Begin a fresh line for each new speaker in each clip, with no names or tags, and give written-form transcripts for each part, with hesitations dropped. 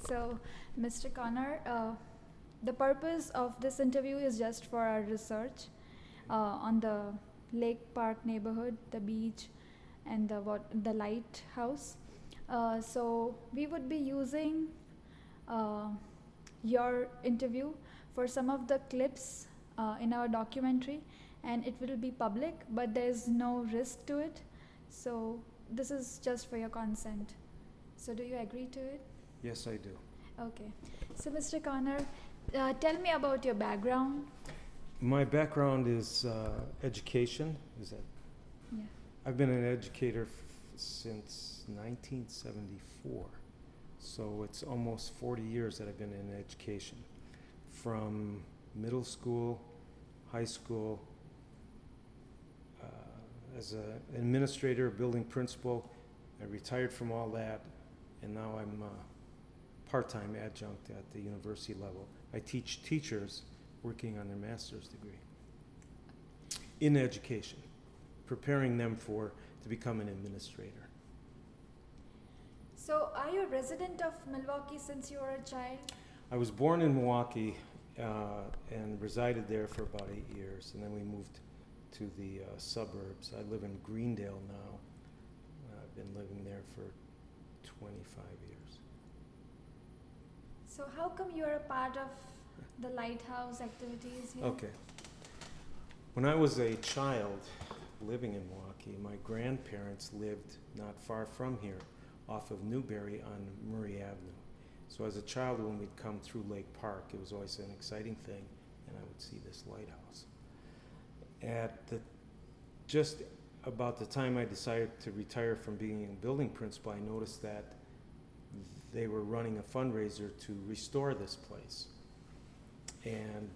So, Mr. Connor, the purpose of this interview is just for our research on the Lake Park neighborhood, the beach, and the lighthouse. So, we would be using uh, your interview for some of the clips in our documentary, and it will be public, but there is no risk to it. So, this is just for your consent. So, do you agree to it?
Yes, I do.
Okay. So, Mr. Connor, tell me about your background.
My background is education. Is that?
Yeah.
I've been an educator since 1974. So it's almost 40 years that I've been in education. From middle school, high school, as an administrator, building principal. I retired from all that, and now I'm part-time adjunct at the university level. I teach teachers working on their master's degree in education, preparing them to become an administrator.
So, are you a resident of Milwaukee since you were a child?
I was born in Milwaukee and resided there for about 8 years, and then we moved to the suburbs. I live in Greendale now. I've been living there for 25 years.
So, how come you are a part of the lighthouse activities here?
Okay. When I was a child living in Milwaukee, my grandparents lived not far from here, off of Newberry on Murray Avenue. So as a child, when we'd come through Lake Park, it was always an exciting thing, and I would see this lighthouse. Just about the time I decided to retire from being a building principal, I noticed that they were running a fundraiser to restore this place. And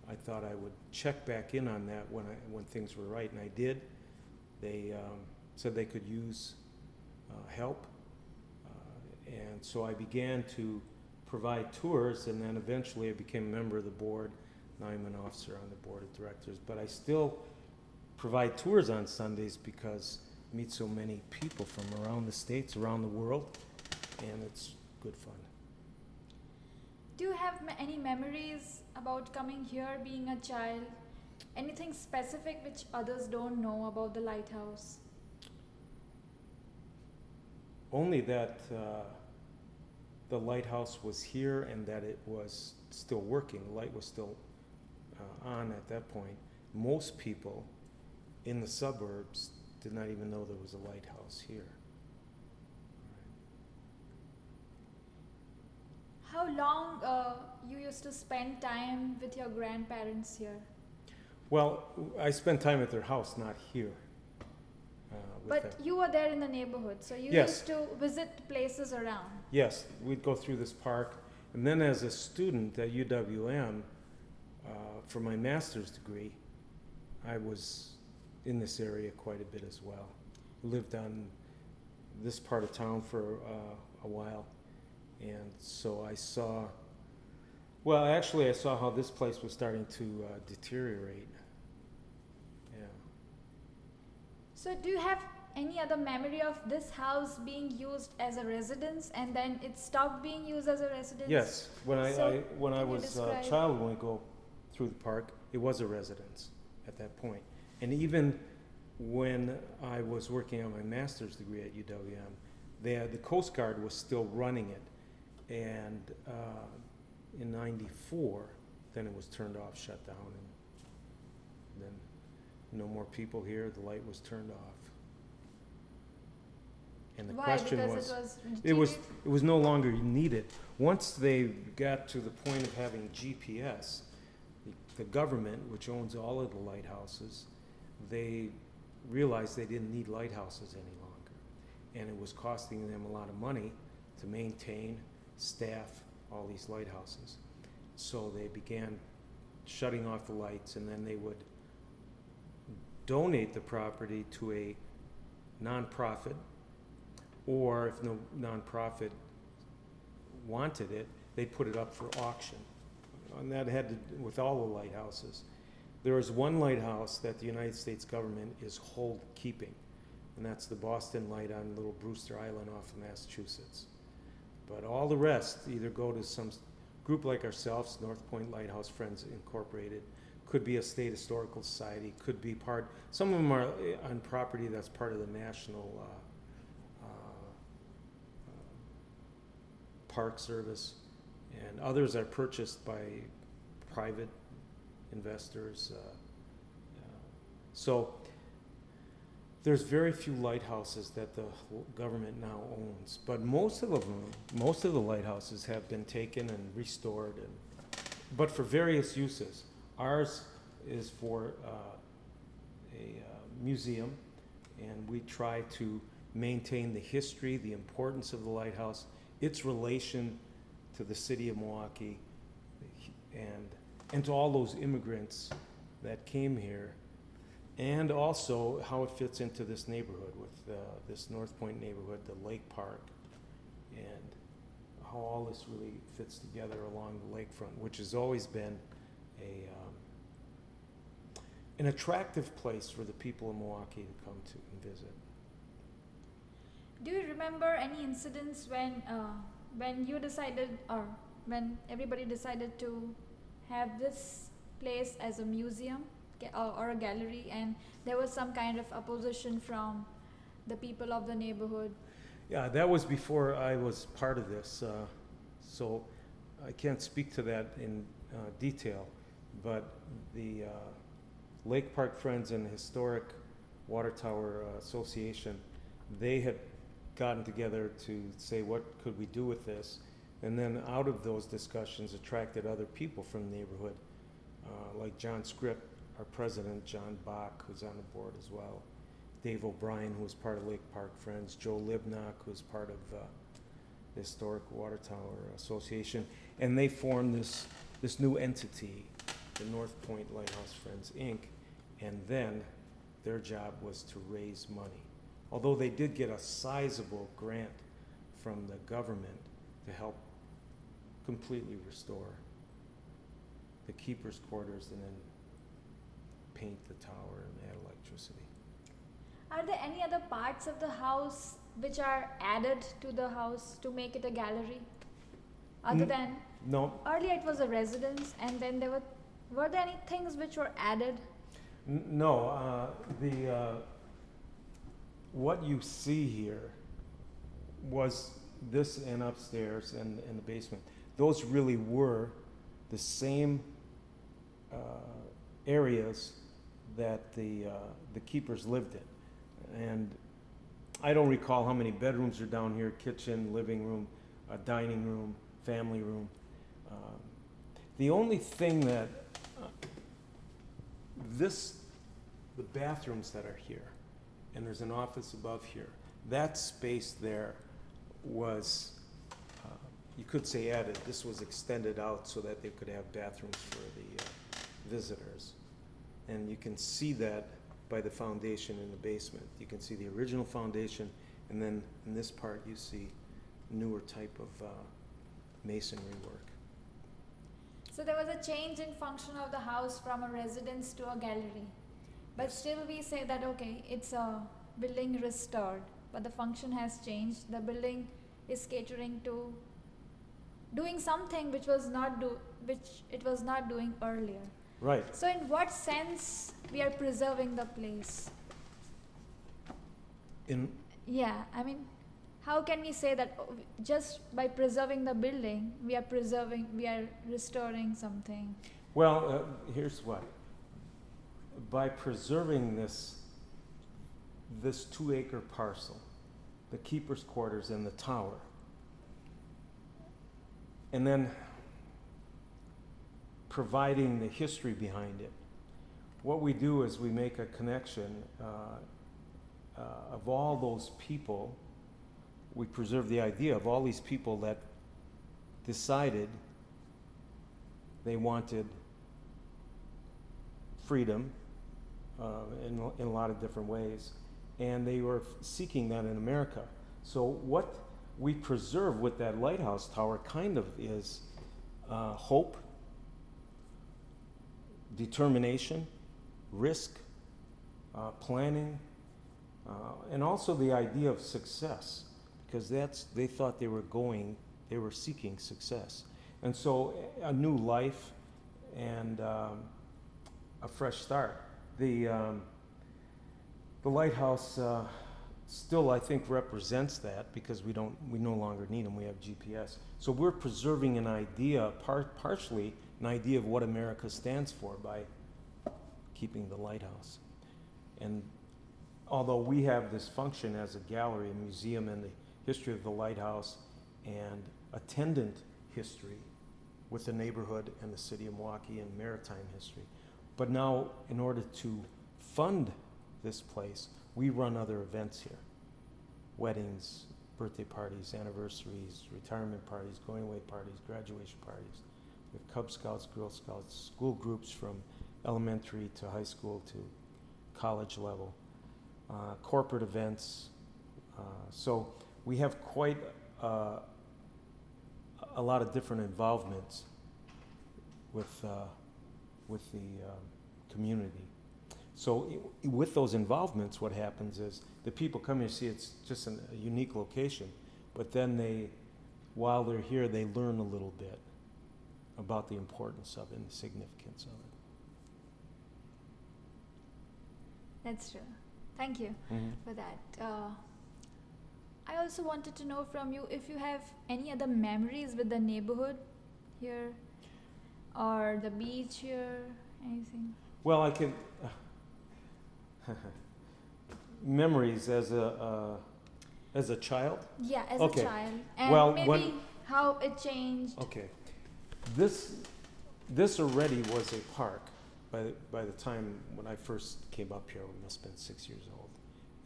I thought I would check back in on that when things were right, and I did. They said they could use help. And so I began to provide tours, and then eventually I became a member of the board. Now I'm an officer on the board of directors. But I still provide tours on Sundays because I meet so many people from around the states, around the world, and it's good fun.
Do you have any memories about coming here being a child? Anything specific which others don't know about the lighthouse?
Only that the lighthouse was here and that it was still working. The light was still on at that point. Most people in the suburbs did not even know there was a lighthouse here.
How long you used to spend time with your grandparents here?
Well, I spent time at their house, not here.
But you were there in the neighborhood, so you
Yes.
used to visit places around.
Yes, we'd go through this park. And then as a student at UWM, for my master's degree, I was in this area quite a bit as well. Lived on this part of town for a while. And so I saw how this place was starting to deteriorate. Yeah.
So do you have any other memory of this house being used as a residence and then it stopped being used as a residence?
Yes, when I
can you
was a
describe?
child, when we go through the park, it was a residence at that point. And even when I was working on my master's degree at UWM, the Coast Guard was still running it. And in '94, then it was turned off, shut down, and then no more people here. The light was turned off. And the
Why?
question
Because
was, it was no longer needed. Once they got to the point of having GPS, the government, which owns all of the lighthouses, they realized they didn't need lighthouses any longer. And it was costing them a lot of money to maintain, staff all these lighthouses. So they began shutting off the lights, and then they would donate the property to a nonprofit, or if no nonprofit wanted it, they put it up for auction. And that had to do with all the lighthouses. There is one lighthouse that the United States government is hold keeping, and that's the Boston Light on Little Brewster Island off of Massachusetts. But all the rest either go to some group like ourselves, North Point Lighthouse Friends Incorporated, could be a state historical society, could be part, some of them are on property that's part of the National Park Service, and others are purchased by private investors. So there's very few lighthouses that the government now owns, but most of the lighthouses have been taken and restored, but for various uses. Ours is for a museum, and we try to maintain the history, the importance of the lighthouse, its relation to the city of Milwaukee, and to all those immigrants that came here, and also how it fits into this neighborhood with this North Point neighborhood, the Lake Park, and how all this really fits together along the lakefront, which has always been an attractive place for the people of Milwaukee to come to and visit.
Do you remember any incidents when you decided, or when everybody decided to have this place as a museum or a gallery, and there was some kind of opposition from the people of the neighborhood?
Yeah, that was before I was part of this, so I can't speak to that in detail, but the Lake Park Friends and Historic Water Tower Association, they had gotten together to say, what could we do with this? And then out of those discussions attracted other people from the neighborhood, like John Script, our president, John Bach, who's on the board as well, Dave O'Brien, who was part of Lake Park Friends, Joe Libnock, who's part of the Historic Water Tower Association, and they formed this new entity, the North Point Lighthouse Friends, Inc., and then their job was to raise money. Although they did get a sizable grant from the government to help completely restore the keeper's quarters and then paint the tower and add electricity.
Are there any other parts of the house which are added to the house to make it a gallery? Other than,
No,
earlier it was a residence, and then were there any things which were added?
no. What you see here was this and upstairs and the basement. Those really were the same areas that the keepers lived in. And I don't recall how many bedrooms are down here: kitchen, living room, dining room, family room. The only thing that the bathrooms that are here, and there's an office above here, that space there was, you could say added. This was extended out so that they could have bathrooms for the visitors. And you can see that by the foundation in the basement. You can see the original foundation, and then in this part you see newer type of masonry work.
So there was a change in function of the house from a residence to a gallery. But
Yes.
still we say that, okay, it's a building restored, but the function has changed. The building is catering to doing something which it was not doing earlier.
Right.
So in what sense we are preserving the place? Yeah, I mean, how can we say that just by preserving the building, we are restoring something?
Well, here's what. By preserving this 2-acre parcel, the keeper's quarters and the tower, and then providing the history behind it, what we do is we make a connection of all those people. We preserve the idea of all these people that decided they wanted freedom in a lot of different ways, and they were seeking that in America. So what we preserve with that lighthouse tower kind of is hope, determination, risk, planning, and also the idea of success, because they thought they were going They were seeking success. And so a new life and a fresh start. The lighthouse still, I think, represents that because we no longer need them. We have GPS. So we're preserving an idea, partially an idea of what America stands for by keeping the lighthouse. And although we have this function as a gallery, a museum, and the history of the lighthouse and attendant history with the neighborhood and the city of Milwaukee and maritime history. But now, in order to fund this place, we run other events here. Weddings, birthday parties, anniversaries, retirement parties, going away parties, graduation parties. We have Cub Scouts, Girl Scouts, school groups from elementary to high school to college level, corporate events. So we have quite a lot of different involvements with the community. So with those involvements, what happens is the people come here, see it's just a unique location, but then while they're here, they learn a little bit about the importance of it and the significance of it.
That's true. Thank you
Mm-hmm.
for that. I also wanted to know from you if you have any other memories with the neighborhood here or the beach here, anything.
Well, I can memories as a child.
Yeah, as
Okay.
a child. And
Well,
maybe how it changed.
Okay, this already was a park by the time when I first came up here. We must have been 6 years old,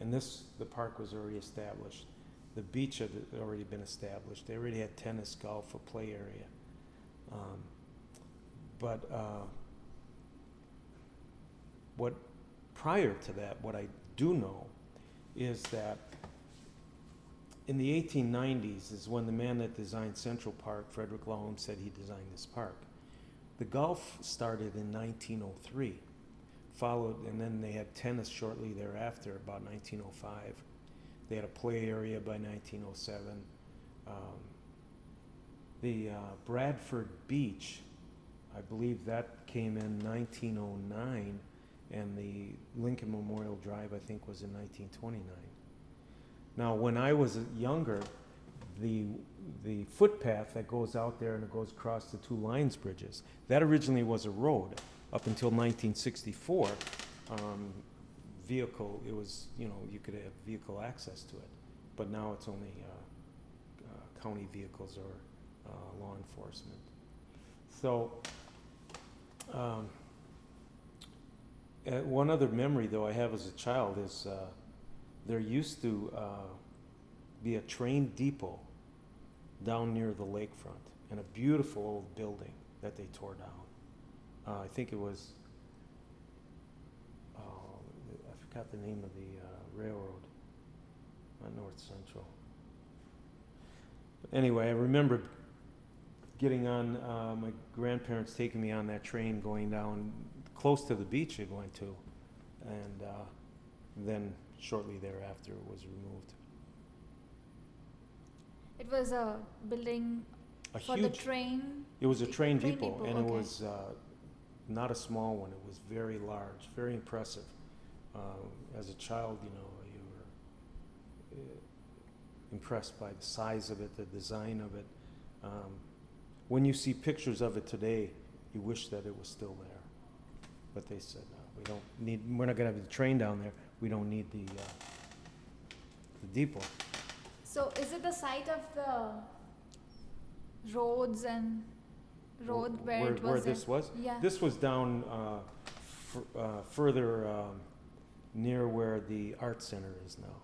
and the park was already established. The beach had already been established. They already had tennis, golf, a play area. But what prior to that, what I do know is that in the 1890s is when the man that designed Central Park, Frederick Law, said he designed this park. The golf started in 1903, and then they had tennis shortly thereafter, about 1905. They had a play area by 1907. The Bradford Beach, I believe that came in 1909, and the Lincoln Memorial Drive, I think, was in 1929. Now, when I was younger, the footpath that goes out there and it goes across the two Lions bridges, that originally was a road up until 1964. It was, you could have vehicle access to it, but now it's only county vehicles or law enforcement. So one other memory, though, I have as a child is there used to be a train depot down near the lakefront, and a beautiful old building that they tore down. I think it was, I forgot the name of the railroad, not North Central. But anyway, I remember getting on, my grandparents taking me on that train going down close to the beach it went to, and then shortly thereafter it was removed.
It was a building for the train.
It was a train
Train
depot,
depot,
and
okay.
it was not a small one. It was very large, very impressive. As a child, you were impressed by the size of it, the design of it. When you see pictures of it today, you wish that it was still there. But they said, no, we're not going to have the train down there. We don't need the depot.
So is it the site of the roads and road where it was?
Where this was?
Yeah.
This was down further near where the art center is now.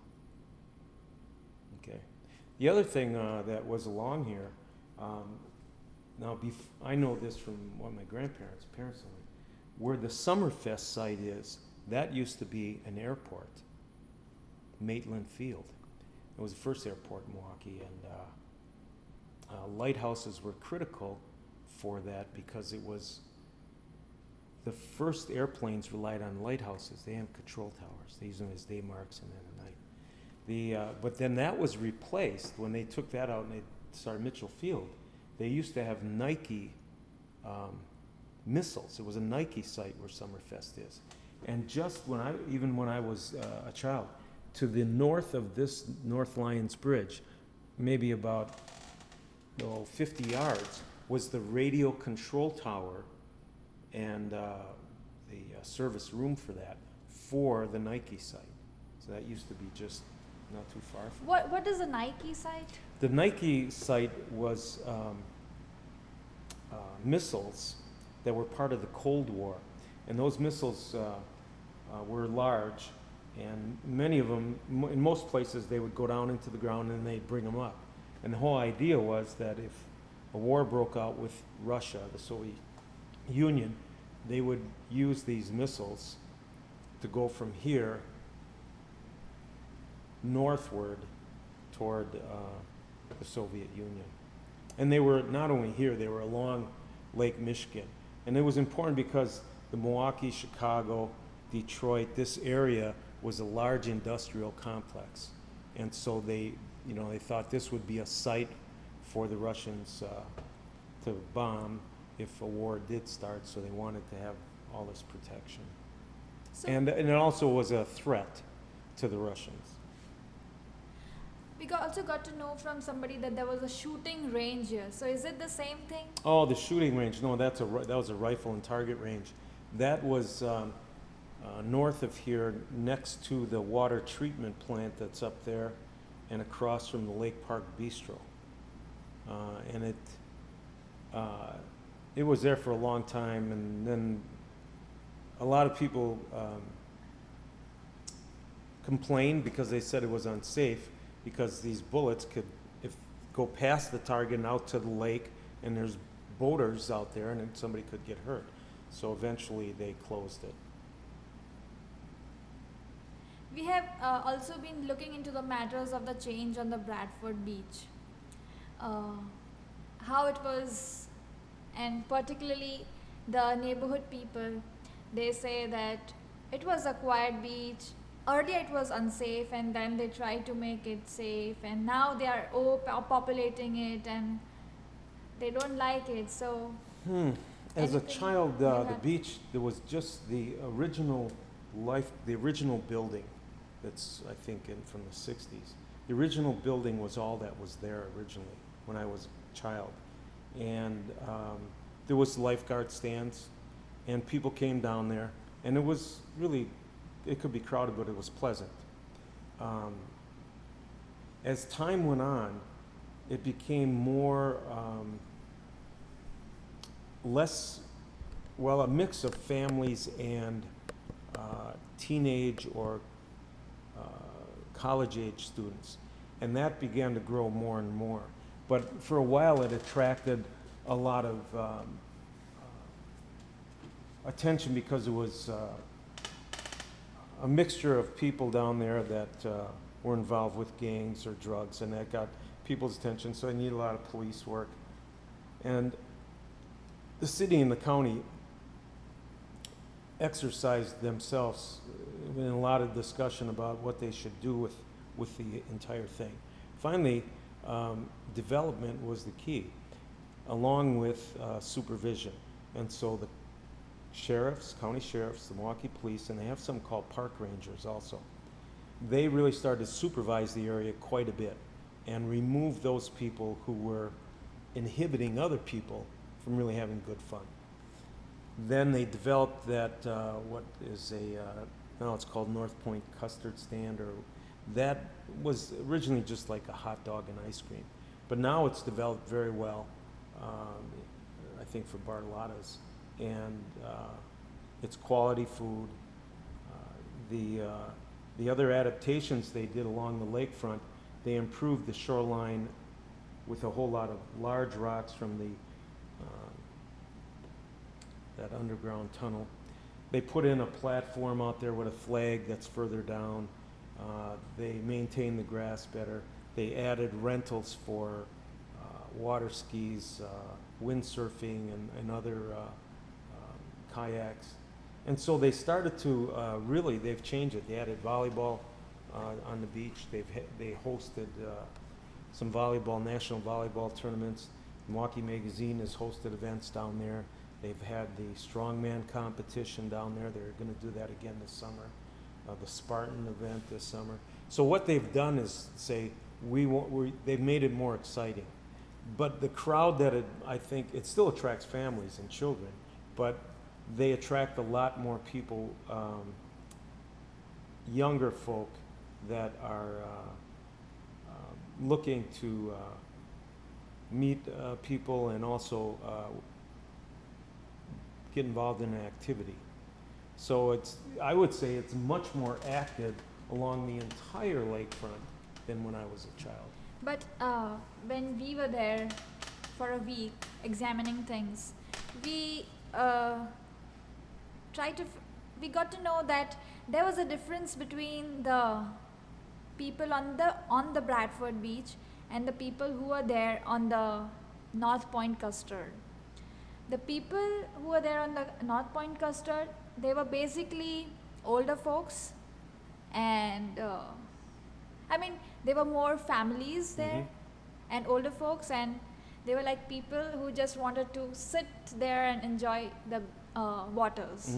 Okay. The other thing that was along here, I know this from my grandparents, parents told me, where the Summerfest site is, that used to be an airport, Maitland Field. It was the first airport in Milwaukee, and lighthouses were critical for that because it was the first airplanes relied on lighthouses. They had control towers. They used them as day marks and then at night. But then that was replaced when they took that out and they Mitchell Field, they used to have Nike missiles. It was a Nike site where Summerfest is. And just even when I was a child, to the north of this North Lyons Bridge, maybe about 50 yards, was the radio control tower and the service room for that, for the Nike site. So that used to be just not too far from.
What is a Nike site?
The Nike site was missiles that were part of the Cold War. And those missiles were large, and many of them, in most places, they would go down into the ground and they'd bring them up. And the whole idea was that if a war broke out with Russia, the Soviet Union, they would use these missiles to go from here northward toward the Soviet Union. And they were not only here, they were along Lake Michigan. And it was important because the Milwaukee, Chicago, Detroit, this area was a large industrial complex. And so they thought this would be a site for the Russians to bomb if a war did start, so they wanted to have all this protection.
So
And it also was a threat to the Russians.
we also got to know from somebody that there was a shooting range here. So is it the same thing?
Oh, the shooting range. No, that was a rifle and target range. That was north of here, next to the water treatment plant that's up there and across from the Lake Park Bistro. And it was there for a long time, and then a lot of people complained because they said it was unsafe, because these bullets could go past the target and out to the lake, and there's boaters out there, and then somebody could get hurt. So eventually they closed it.
We have also been looking into the matters of the change on the Bradford beach. How it was, and particularly the neighborhood people, they say that it was a quiet beach. Earlier it was unsafe, and then they tried to make it safe, and now they are populating it, and they don't like it. So
As a
anything
child,
you
the
have-
beach, there was just the original building that's, I think, from the 60s. The original building was all that was there originally when I was a child. And there was lifeguard stands, and people came down there, and it was really, it could be crowded, but it was pleasant. As time went on, it became more, a mix of families and teenage or college-age students. And that began to grow more and more. But for a while, it attracted a lot of attention because it was a mixture of people down there that were involved with gangs or drugs, and that got people's attention, so they needed a lot of police work. And the city and the county exercised themselves in a lot of discussion about what they should do with the entire thing. Finally, development was the key, along with supervision. And so the sheriffs, county sheriffs, the Milwaukee police, and they have some called park rangers also. They really started to supervise the area quite a bit and remove those people who were inhibiting other people from really having good fun. Then they developed that, what is now it's called North Point Custard Stand, or that was originally just like a hot dog and ice cream. But now it's developed very well, I think for Bartolotta's, and it's quality food. The other adaptations they did along the lakefront, they improved the shoreline with a whole lot of large rocks from that underground tunnel. They put in a platform out there with a flag that's further down. They maintained the grass better. They added rentals for water skis, windsurfing, and other kayaks. And so they started to they've changed it. They added volleyball on the beach. They hosted some volleyball, national volleyball tournaments. Milwaukee Magazine has hosted events down there. They've had the strongman competition down there. They're going to do that again this summer. The Spartan event this summer. So what they've done is say they've made it more exciting. But the crowd I think it still attracts families and children, but they attract a lot more people, younger folk that are looking to meet people and also get involved in an activity. So I would say it's much more active along the entire lakefront than when I was a child.
But when we were there for a week examining things, we we got to know that there was a difference between the people on the Bradford beach and the people who were there on the North Point Custard. The people who were there on the North Point Custard, they were basically older folks, and they were more families there and older folks, and they were like people who just wanted to sit there and enjoy the waters.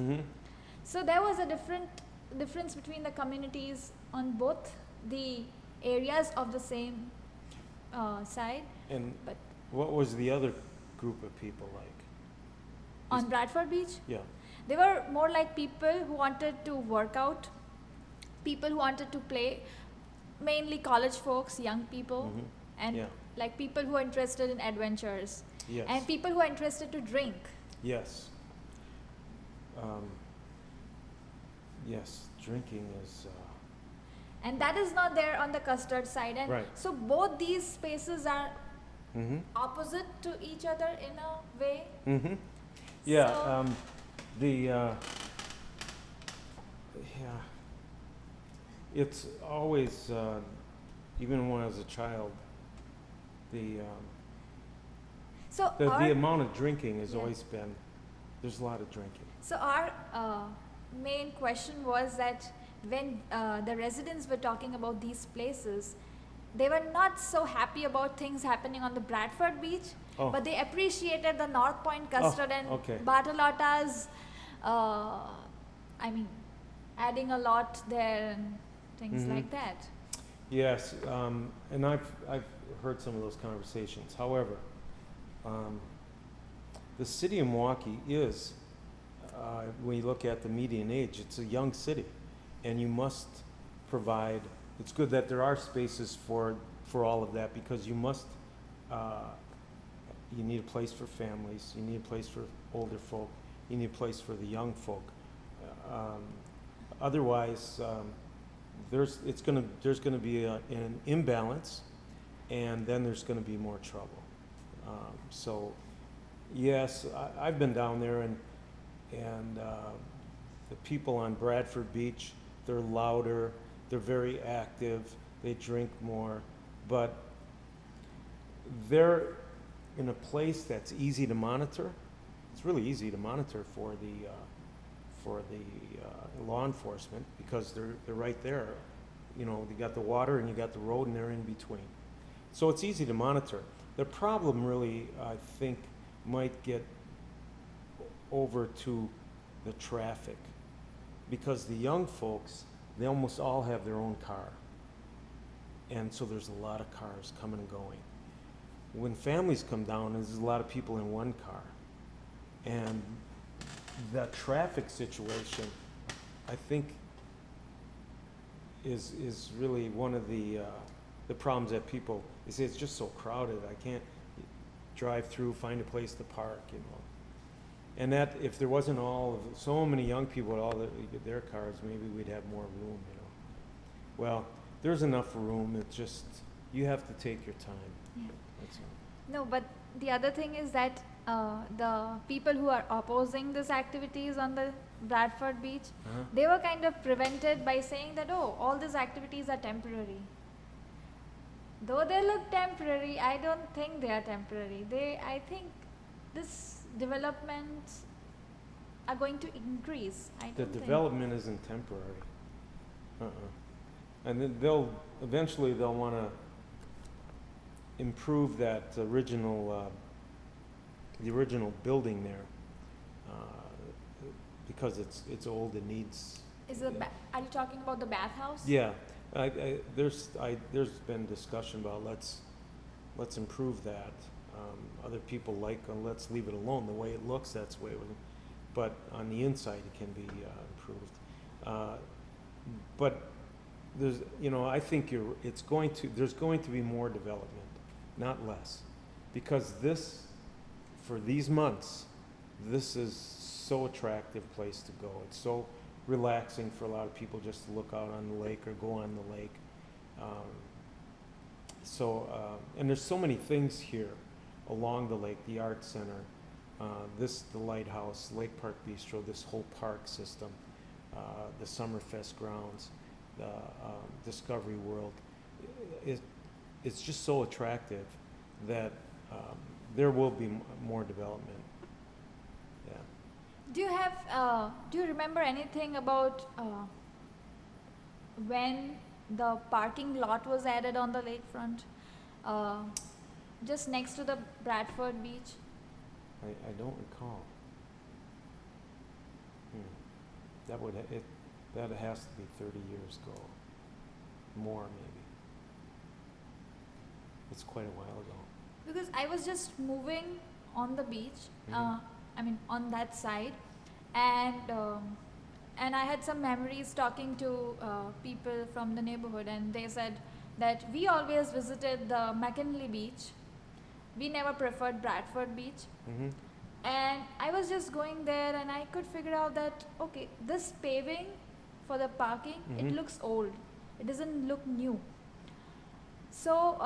So there was a difference between the communities on both the areas of the same side.
And what was the other group of people like?
On Bradford Beach?
Yeah.
They were more like people who wanted to work out, people who wanted to play, mainly college folks, young people, and like people who are interested in adventures, and people who are interested to drink.
Yes. Yes, drinking is...
and that is not there on the Custard side. And so both these spaces are opposite to each other in a way.
Yeah,
So
it's always, even when I was a child, the amount of drinking has always been, there's a lot of drinking.
So our main question was that when the residents were talking about these places, they were not so happy about things happening on the Bradford Beach, but they appreciated the North Point Custard and Bartolotta's, adding a lot there and things like that.
Yes, and I've heard some of those conversations. However, the city of Milwaukee is, when you look at the median age, it's a young city, and you must provide. It's good that there are spaces for all of that, because you must. You need a place for families. You need a place for older folk. You need a place for the young folk. Otherwise, there's going to be an imbalance, and then there's going to be more trouble. So, yes, I've been down there, and the people on Bradford Beach, they're louder, they're very active, they drink more, but they're in a place that's easy to monitor. It's really easy to monitor for the law enforcement, because they're right there. You know, you got the water and you got the road, and they're in between. So it's easy to monitor. The problem really, I think, might get over to the traffic, because the young folks, they almost all have their own car, and so there's a lot of cars coming and going. When families come down, there's a lot of people in one car, and the traffic situation, I think, is really one of the problems that people, they say it's just so crowded, I can't drive through, find a place to park, you know. And that, if there wasn't so many young people with their cars, maybe we'd have more room, you know. Well, there's enough room, it's just, you have to take your time.
Yeah.
That's all.
No, but the other thing is that the people who are opposing these activities on the Bradford Beach, they were kind of prevented by saying that, all these activities are temporary. Though they look temporary, I don't think they are temporary. I think this developments are going to increase.
The development isn't temporary. And then eventually they'll want to improve that original, the original building there, because it's old and needs.
Are you talking about the bathhouse?
Yeah, there's been discussion about let's improve that. Other people like, let's leave it alone. The way it looks, that's the way it would. But on the inside, it can be improved. But there's, I think there's going to be more development, not less, because for these months, this is so attractive place to go. It's so relaxing for a lot of people just to look out on the lake or go on the lake. And there's so many things here along the lake, the art center, the lighthouse, Lake Park Bistro, this whole park system, the Summerfest grounds, the Discovery World. It's just so attractive that there will be more development. Yeah.
Do you remember anything about when the parking lot was added on the lakefront, just next to the Bradford Beach?
I don't recall. That has to be 30 years ago, more maybe. It's quite a while ago.
Because I was just moving on the beach, on that side, and I had some memories talking to people from the neighborhood, and they said that we always visited the McKinley Beach. We never preferred Bradford Beach.
Mm-hmm.
And I was just going there, and I could figure out that, okay, this paving for the parking, it looks old. It doesn't look new. So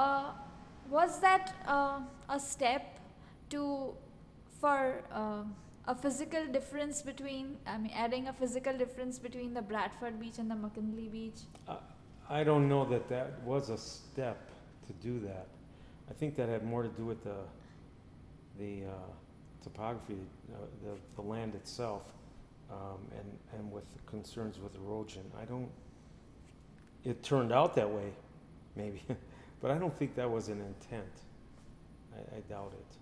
was that a step for a physical difference adding a physical difference between the Bradford Beach and the McKinley Beach?
I don't know that was a step to do that. I think that had more to do with the topography, the land itself, and with the concerns with erosion. It turned out that way, maybe, but I don't think that was an intent. I doubt it.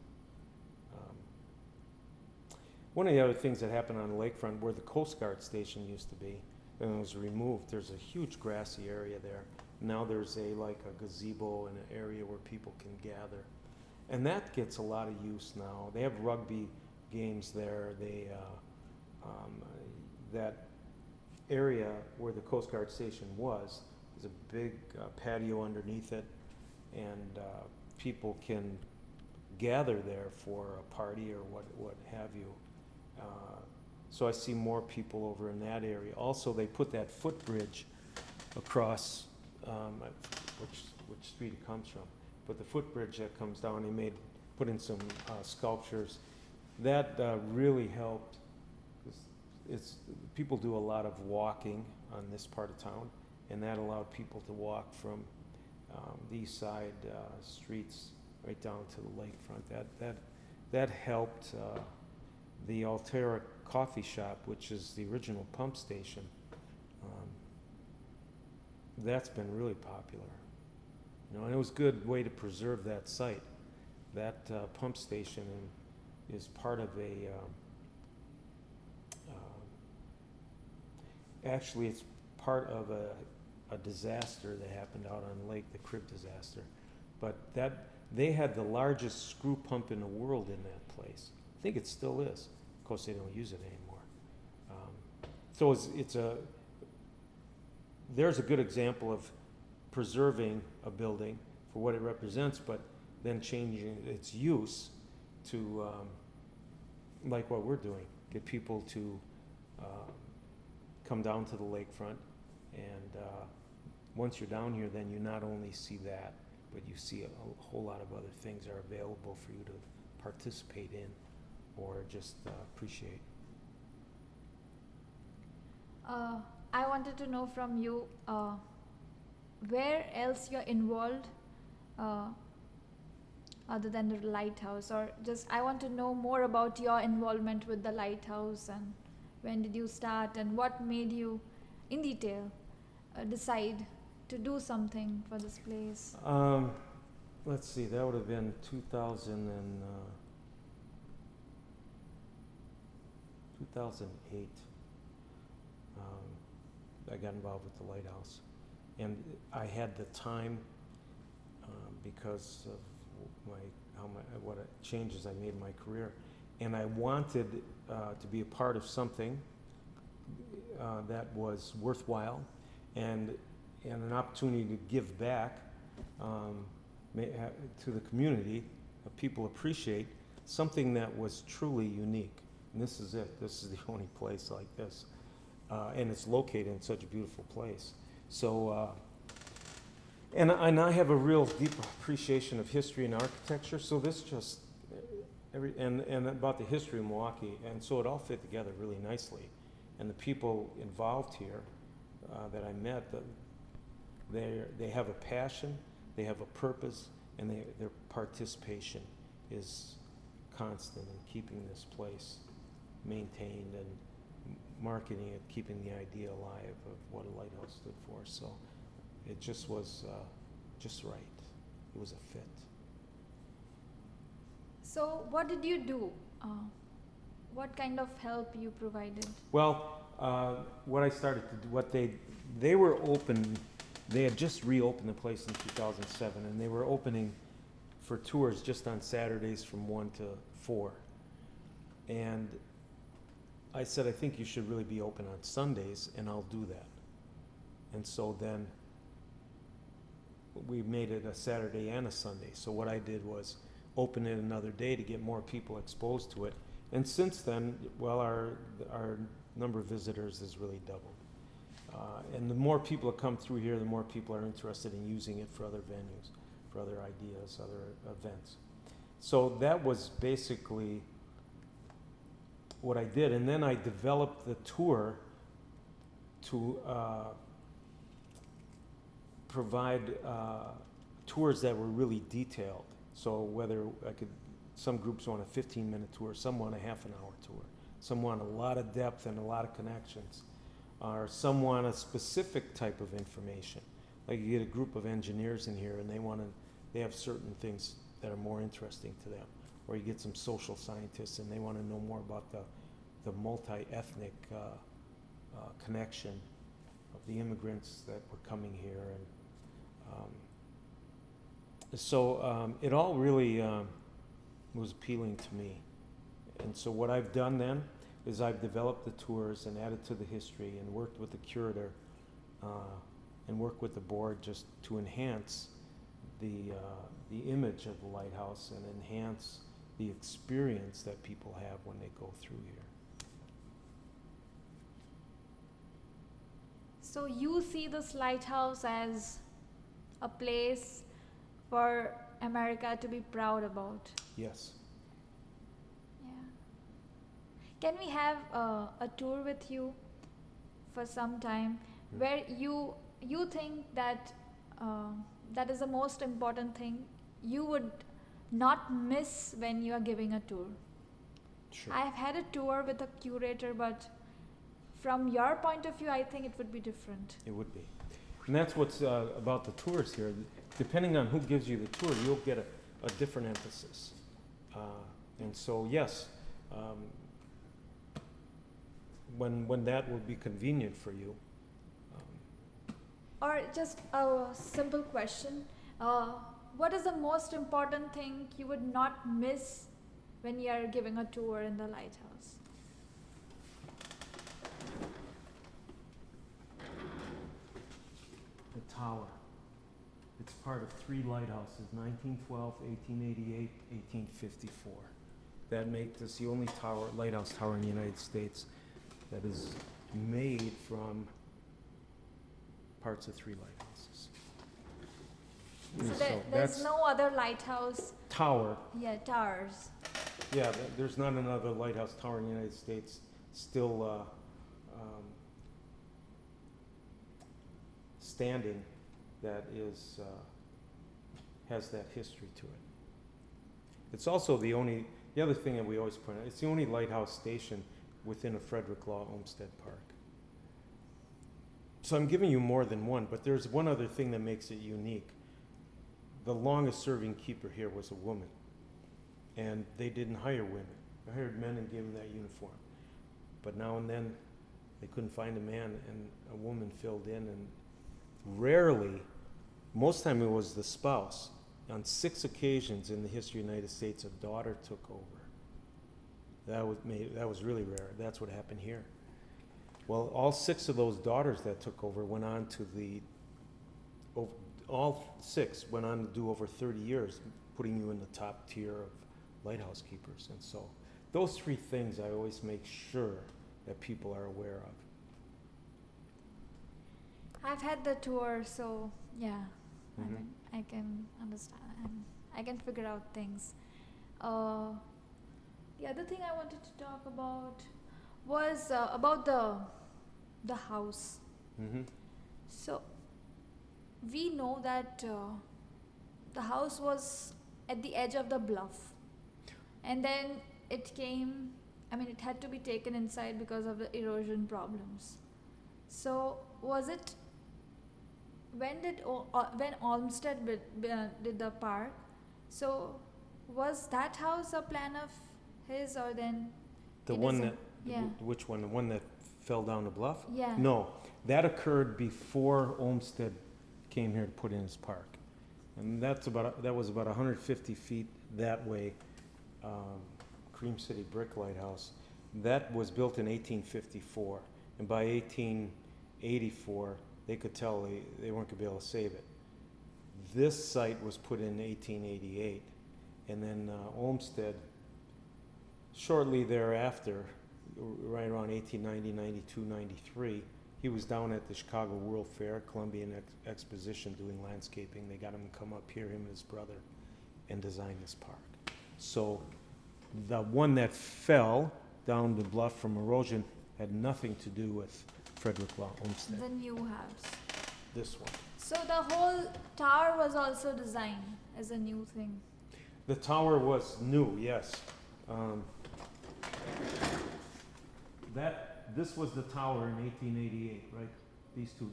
One of the other things that happened on the lakefront, where the Coast Guard station used to be, and it was removed, there's a huge grassy area there. Now there's like a gazebo and an area where people can gather. And that gets a lot of use now. They have rugby games there. That area where the Coast Guard station was, there's a big patio underneath it, and people can gather there for a party or what have you. So I see more people over in that area. Also, they put that footbridge across, which street it comes from, but the footbridge that comes down, they put in some sculptures. That really helped. People do a lot of walking on this part of town, and that allowed people to walk from the east side streets right down to the lakefront. That helped. The Altera Coffee Shop, which is the original pump station, that's been really popular. And it was a good way to preserve that site. That pump station is part of actually it's part of a disaster that happened out on the lake, the Crib disaster. But they had the largest screw pump in the world in that place. I think it still is. Of course, they don't use it anymore. So there's a good example of preserving a building for what it represents, but then changing its use to, like what we're doing, get people to come down to the lakefront, and once you're down here, then you not only see that, but you see a whole lot of other things are available for you to participate in or just appreciate.
I wanted to know from you where else you're involved other than the lighthouse, or just I want to know more about your involvement with the lighthouse, and when did you start, and what made you in detail decide to do something for this place?
let's see, that would have been 2008. I got involved with the lighthouse, and I had the time because of what changes I made in my career, and I wanted to be a part of something that was worthwhile, and an opportunity to give back to the community, people appreciate something that was truly unique. And this is it. This is the only place like this. And it's located in such a beautiful place. So, and I have a real deep appreciation of history and architecture, so this just, and about the history of Milwaukee, and so it all fit together really nicely. And the people involved here that I met, they have a passion, they have a purpose, and their participation is constant in keeping this place maintained and marketing it, keeping the idea alive of what a lighthouse stood for. So it just was just right. It was a fit.
So what did you do? What kind of help you provided?
Well, what I started to do, they were open. They had just reopened the place in 2007, and they were opening for tours just on Saturdays from 1 to 4. And I said, I think you should really be open on Sundays, and I'll do that. And so then we made it a Saturday and a Sunday. So what I did was open it another day to get more people exposed to it. And since then, well, our number of visitors has really doubled. And the more people that come through here, the more people are interested in using it for other venues, for other ideas, other events. So that was basically what I did. And then I developed the tour to provide tours that were really detailed. So whether some groups want a 15-minute tour, some want a half-an-hour tour, some want a lot of depth and a lot of connections, or some want a specific type of information. Like you get a group of engineers in here and they have certain things that are more interesting to them. Or you get some social scientists and they want to know more about the multi-ethnic connection of the immigrants that were coming here. And so it all really was appealing to me. And so what I've done then is I've developed the tours and added to the history and worked with the curator and worked with the board just to enhance the image of the lighthouse and enhance the experience that people have when they go through here.
So you see this lighthouse as a place for America to be proud about?
Yes.
Yeah. Can we have a tour with you for some time where you think that that is the most important thing you would not miss when you are giving a tour?
Sure.
I've had a tour with a curator, but from your point of view, I think it would be different.
It would be. And that's what's about the tours here. Depending on who gives you the tour, you'll get a different emphasis. And so, yes, when that will be convenient for you.
Or just a simple question. What is the most important thing you would not miss when you are giving a tour in the lighthouse?
The tower. It's part of 3 lighthouses, 1912, 1888, 1854. That makes this the only lighthouse tower in the United States that is made from parts of 3 lighthouses.
So there's no other lighthouse
tower.
Yeah, towers.
Yeah, there's not another lighthouse tower in the United States still standing that has that history to it. It's also the other thing that we always point out, it's the only lighthouse station within a Frederick Law Olmsted Park. So I'm giving you more than one, but there's one other thing that makes it unique. the longest serving keeper here was a woman. And they didn't hire women. They hired men and gave them that uniform. But now and then, they couldn't find a man, and a woman filled in, and rarely, most time it was the spouse. On 6 occasions in the history of the United States, a daughter took over. That was really rare. That's what happened here. Well, all 6 of those daughters that took over went on to all 6 went on to do over 30 years, putting you in the top tier of lighthouse keepers. And so those 3 things I always make sure that people are aware of.
I've had the tour, so yeah, I
Mhm.
mean, I can understand and I can figure out things. The other thing I wanted to talk about was about the house.
Mm-hmm.
So we know that the house was at the edge of the bluff, and then it came. I mean, it had to be taken inside because of the erosion problems. So was it when Olmsted did the park? So was that house a plan of his, or then
The
it
one
is a-
that,
yeah.
which one? The one that fell down the bluff?
Yeah.
No, that occurred before Olmsted came here to put in his park. And that was about 150 feet that way, Cream City Brick Lighthouse. That was built in 1854, and by 1884, they could tell they weren't gonna be able to save it. This site was put in 1888, and then Olmsted, shortly thereafter, right around 1890, 92, 93, he was down at the Chicago World Fair, Columbian Exposition, doing landscaping. They got him to come up here, him and his brother, and design this park. So the one that fell down the bluff from erosion had nothing to do with Frederick Law Olmsted.
The new house.
This one.
So the whole tower was also designed as a new thing.
The tower was new, yes. This was the tower in 1888, right? These two.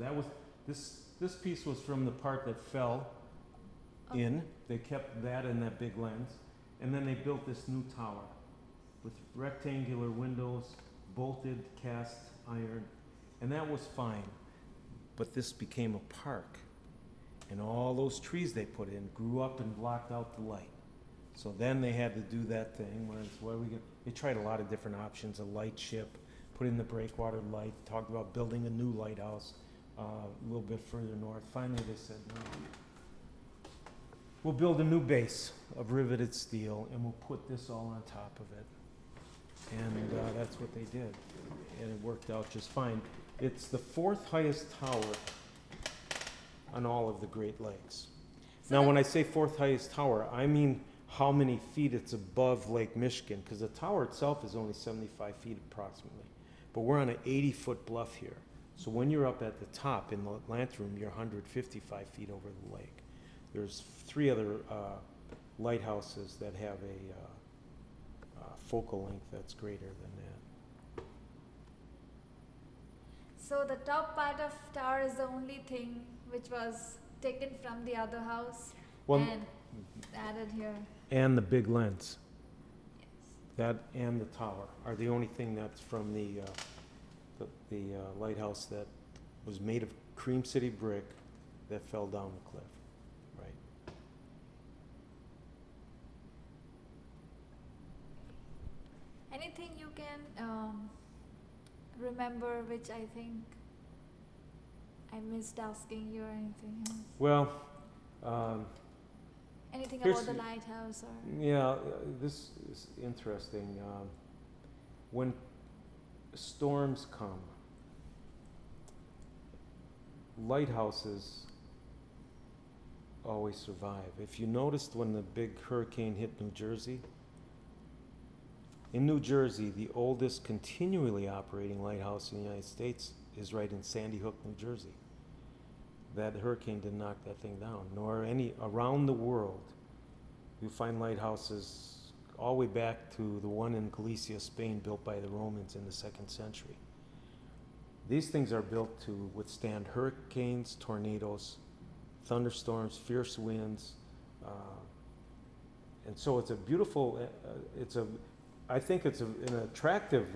This piece was from the part that fell in. They kept that in that big lens, and then they built this new tower with rectangular windows, bolted cast iron, and that was fine. But this became a park, and all those trees they put in grew up and blocked out the light. So then they had to do that thing where it's they tried a lot of different options, a light ship, put in the breakwater light, talked about building a new lighthouse a little bit further north. Finally they said, no, we'll build a new base of riveted steel and we'll put this all on top of it. And that's what they did, and it worked out just fine. It's the 4th highest tower on all of the Great Lakes.
So
Now when I say 4th highest tower, I mean how many feet it's above Lake Michigan, because the tower itself is only 75 feet approximately. But we're on an 80-foot bluff here. So when you're up at the top in the Lanthroom, you're 155 feet over the lake. There's 3 other lighthouses that have a focal length that's greater than that.
So the top part of tower is the only thing which was taken from the other house
Well,
and added here.
and the big lens.
Yes.
That and the tower are the only thing that's from the lighthouse that was made of Cream City brick that fell down the cliff, right?
Anything you can remember which I think I missed asking you, or anything else?
Well,
Anything
here's-
about the lighthouse or?
yeah, this is interesting. When storms come, lighthouses always survive. If you noticed when the big hurricane hit New Jersey, in New Jersey, the oldest continually operating lighthouse in the United States is right in Sandy Hook, New Jersey. That hurricane didn't knock that thing down, nor any around the world. You find lighthouses all the way back to the one in Galicia, Spain, built by the Romans in the 2nd century. These things are built to withstand hurricanes, tornadoes, thunderstorms, fierce winds, And so it's a beautiful, I think it's an attractive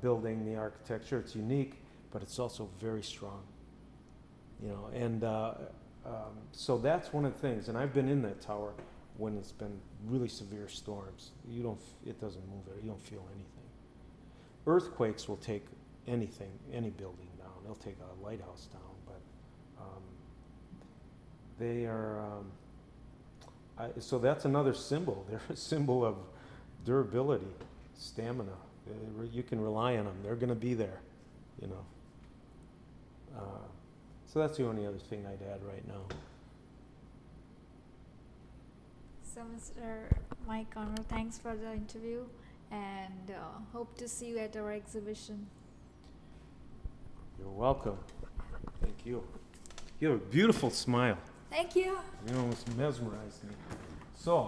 building, the architecture. It's unique, but it's also very strong. You know, and so that's one of the things. And I've been in that tower when it's been really severe storms. It doesn't move there. You don't feel anything. Earthquakes will take anything, any building down. They'll take a lighthouse down, but they are. So that's another symbol. They're a symbol of durability, stamina. You can rely on them. They're going to be there, you know. So that's the only other thing I'd add right now.
So, Mr. MichaelConnor, thanks for the interview, and hope to see you at our exhibition.
You're welcome. Thank you. You have a beautiful smile.
Thank you.
You almost mesmerized me. So,